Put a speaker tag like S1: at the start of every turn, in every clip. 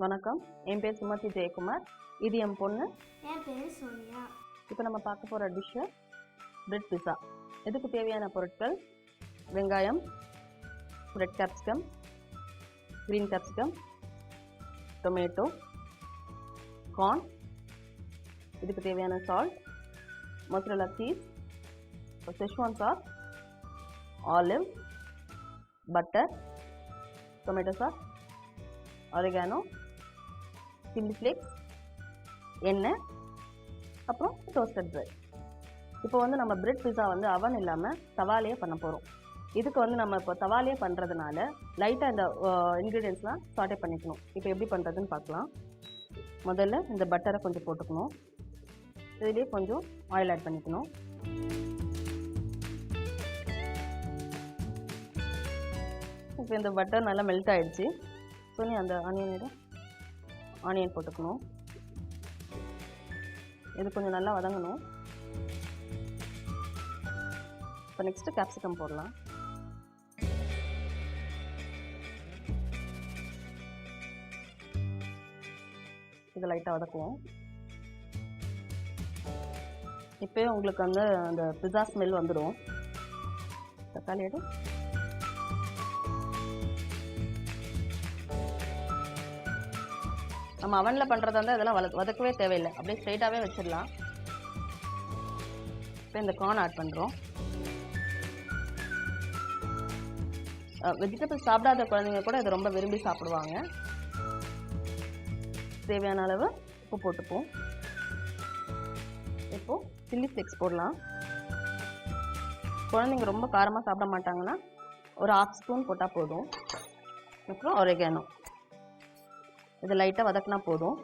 S1: வணக்கம், என் பேர் சுமதி ஜெயக்குமார். இது என் பொண்ணு.
S2: என் பேர் சோனியா.
S1: இப்போ நம்ம பார்க்க போகிற டிஷ்ஷு பிரெட் பிஸா. இதுக்கு தேவையான பொருட்கள்: வெங்காயம், red capsicum, green capsicum, tomato, corn, இதுக்கு தேவையான salt, mozzarella cheese, schezwan sauce, olive, butter, tomato sauce, oregano, chilli flakes, எண்ணெய், அப்புறம் டோஸ்டட் பிரெட். இப்போ வந்து நம்ம பிரெட் பிஸா வந்து அவன் இல்லாமல் தவாலையே பண்ண போகிறோம். இதுக்கு வந்து நம்ம இப்போ தவாலையே பண்ணுறதுனால லைட்டாக இந்த இன்க்ரீடியன்ஸ்லாம் சார்ட்டே பண்ணிக்கணும். இப்போ எப்படி பண்ணுறதுன்னு பார்க்கலாம். முதல்ல இந்த பட்டரை கொஞ்சம் போட்டுக்கணும். இதுலேயே கொஞ்சம் ஆயில் ஆட் பண்ணிக்கணும். இப்போ இந்த பட்டர் நல்லா மெல்ட் ஆகிடுச்சு. சொன்னி அந்த ஆனியன் போட்டுக்கணும். இது கொஞ்சம் நல்லா வதங்கணும். இப்போ நெக்ஸ்ட்டு கேப்சிகம் போடலாம். இது லைட்டாக வதக்குவோம். இப்போயே உங்களுக்கு வந்து அந்த பிஸா ஸ்மெல் வந்துடும். தக்காளி எடு. நம்ம அவனில் பண்ணுறதா இருந்தால் இதெல்லாம் வதக்கவே தேவையில்லை, அப்படியே ஸ்ட்ரைட்டாகவே வச்சிடலாம். இப்போ இந்த கார்ன் ஆட் பண்ணுறோம். வெஜிடபிள்ஸ் சாப்பிடாத குழந்தைங்க கூட இதை ரொம்ப விரும்பி சாப்பிடுவாங்க. தேவையான அளவு உப்பு போட்டுப்போம். இப்போது சில்லி ஃப்ளேக்ஸ் போடலாம். குழந்தைங்க ரொம்ப காரமாக சாப்பிட மாட்டாங்கன்னா ஒரு 1/2 ஸ்பூன் போட்டால் போதும். அப்புறம் ஆரிகானோ. இது லைட்டாக வதக்கினா போதும்.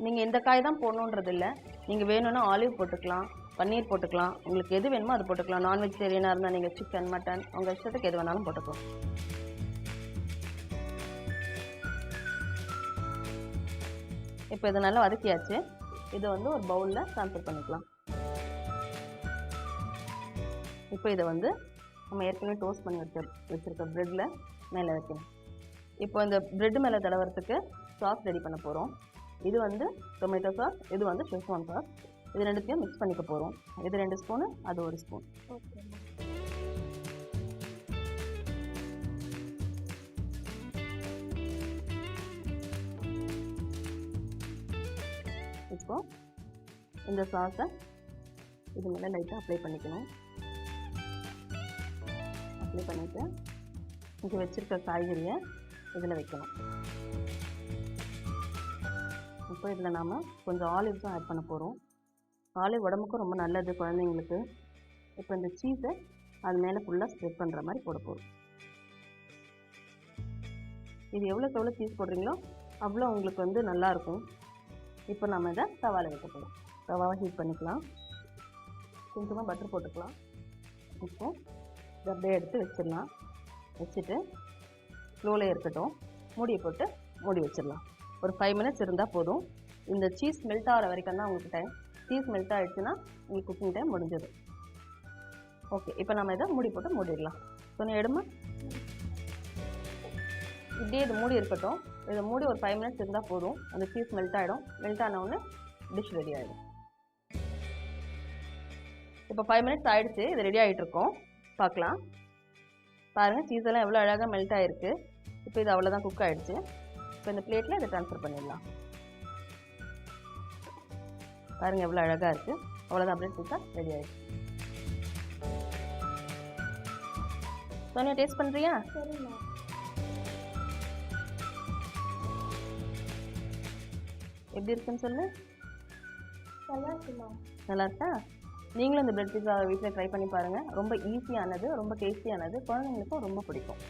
S1: நீங்கள் எந்த காய் தான் போடணுன்றது இல்லை. நீங்கள் வேணும்னா ஆலிவ் போட்டுக்கலாம், பன்னீர் போட்டுக்கலாம், உங்களுக்கு எது வேணுமோ அது போட்டுக்கலாம். நான் வெஜிடேரியனாக இருந்தால் நீங்கள் சிக்கன், மட்டன், உங்கள் இஷ்டத்துக்கு எது வேணாலும் போட்டுக்கலாம். இப்போ இது நல்லா வதக்கியாச்சு. இதை வந்து ஒரு பவுலில் ட்ரான்ஸ்ஃபர் பண்ணிக்கலாம். இப்போ இதை வந்து நம்ம ஏற்கனவே டோஸ்ட் பண்ணி வச்சுருக்க ப்ரெட்டில் மேலே வைக்கணும். இப்போ இந்த ப்ரெட்டு மேலே தடவுறதுக்கு சாஸ் ரெடி பண்ண போகிறோம். இது வந்து டொமேட்டோ சாஸ், இது வந்து ஷெஸ்வான் சாஸ். இது ரெண்டுத்தையும் மிக்ஸ் பண்ணிக்க போகிறோம். இது 2 ஸ்பூனு, அது 1 ஸ்பூன்.
S2: ஓகே.
S1: இப்போ இந்த சாஸை இது மேலே லைட்டாக அப்ளை பண்ணிக்கணும். அப்ளை பண்ணிவிட்டு இங்கே வச்சுருக்க காய்கறியை இதில் வைக்கணும். இப்போ இதில் நாம் கொஞ்சம் ஆலிவ்ஸும் ஆட் பண்ண போகிறோம். ஆலிவ் உடம்புக்கும் ரொம்ப நல்லது குழந்தைங்களுக்கு. இப்போ இந்த சீஸை அது மேலே ஃபுல்லாக ஸ்ப்ரெட் பண்ணுற மாதிரி போட போகிறோம். இது எவ்வளோக்கு எவ்வளோ சீஸ் போடுறீங்களோ அவ்வளோ உங்களுக்கு வந்து நல்லாயிருக்கும். இப்போ நம்ம இதை தவாவில் வைக்க போகிறோம். தவாவை ஹீட் பண்ணிக்கலாம். கொஞ்சமாக பட்டர் போட்டுக்கலாம். இப்போ இதை அப்படியே எடுத்து வச்சிடலாம். வச்சுட்டு ஸ்லோவில் இருக்கட்டும். மூடியை போட்டு மூடி வச்சிடலாம். ஒரு 5 மினிட்ஸ் இருந்தால் போதும். இந்த சீஸ் மெல்ட் ஆகிற வரைக்கும் தான் உங்களுக்கு டைம். சீஸ் மெல்ட் ஆகிடுச்சுன்னா உங்களுக்கு குக்கிங் டைம் முடிஞ்சது. ஓகே, இப்போ நம்ம இதை மூடி போட்டு மூடிடலாம். கொஞ்சம் எடுமா. இப்படியே இது மூடி இருக்கட்டும். இதை மூடி ஒரு 5 மினிட்ஸ் இருந்தால் போதும். அந்த சீஸ் மெல்ட் ஆகிடும். மெல்ட் ஆனவுடனே டிஷ் ரெடி ஆகிடும். இப்போ 5 மினிட்ஸ் ஆகிடுச்சு. இது ரெடி ஆகிட்டு இருக்கோம். பார்க்கலாம். பாருங்கள், சீஸ் எல்லாம் எவ்வளோ அழகாக மெல்ட் ஆகிருக்கு. இப்போ இது அவ்வளோதான் குக் ஆகிடுச்சு. இப்போ இந்த பிளேட்டில் இதை ட்ரான்ஸ்ஃபர் பண்ணிடலாம். பாருங்கள் எவ்வளோ அழகாக இருக்குது. அவ்வளோதான், அப்படியே பிஸா ரெடி ஆகிடுச்சு. சோனியா, டேஸ்ட் பண்ணுறியா?
S2: சரிம்மா.
S1: எப்படி இருக்குன்னு சொல்லு.
S2: நல்லா இருக்குமா?
S1: நல்லா இருக்கா? நீங்களும் இந்த பிரெட் பிஸா வீட்டில் ட்ரை பண்ணி பாருங்கள். ரொம்ப ஈஸியானது, ரொம்ப டேஸ்டியானது, குழந்தைங்களுக்கும் ரொம்ப பிடிக்கும்.